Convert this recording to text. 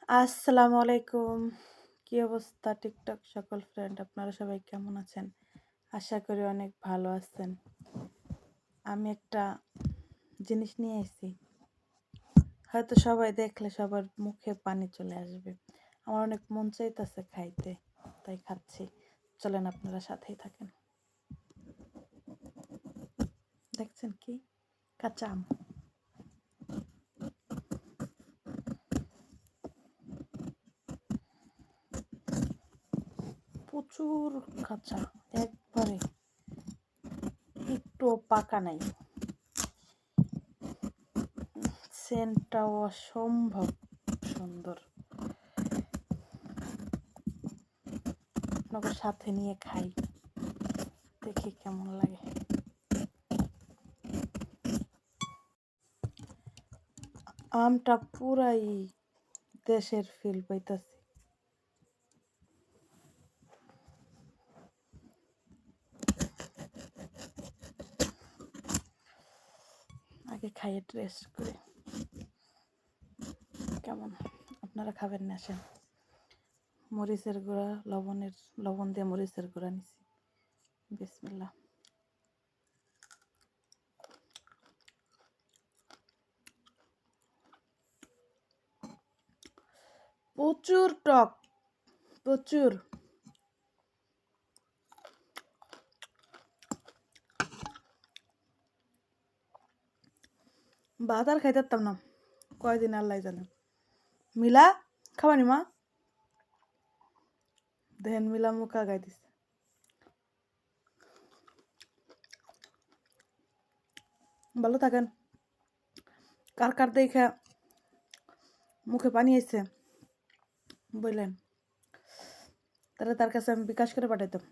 আসসালামু আলাইকুম। কি অবস্থা টিকটক সকল ফ্রেন্ড? আপনারা সবাই কেমন আছেন? আশা করি অনেক ভালো আছেন। আমি একটা জিনিস নিয়ে এসেছি। হয়তো সবাই দেখলে সবার মুখে পানি চলে আসবে। আমার অনেক মন চাইতেছে খাইতে, তাই খাচ্ছি। চলেন আপনারা সাথেই থাকেন। দেখছেন কি? কাঁচা আম। প্রচুর কাঁচা, একবারে একটু পাকা নাই। সেন্টটাও অসম্ভব সুন্দর। আপনাদের সাথে নিয়ে খাই, দেখি কেমন লাগে। আমটা পুরাই দেশের ফিল পাইতাছি। আগে খাইয়ে টেস্ট করে কেমন। আপনারা খাবেন না? আসেন। মরিচের গুঁড়া, লবণ দিয়ে মরিচের গুঁড়া নিছি। বিসমিল্লাহ। প্রচুর টক, প্রচুর। ভাত আর খাইতে পারতাম না কয়দিন, আল্লাহ জানে। মিলা খাবানি মা, দেখেন মিলা মুখা গাই দিছে। ভালো থাকেন। কার কার দেখে মুখে পানি আইছে বললেন, তাহলে তার কাছে আমি বিকাশ করে পাঠাইতাম।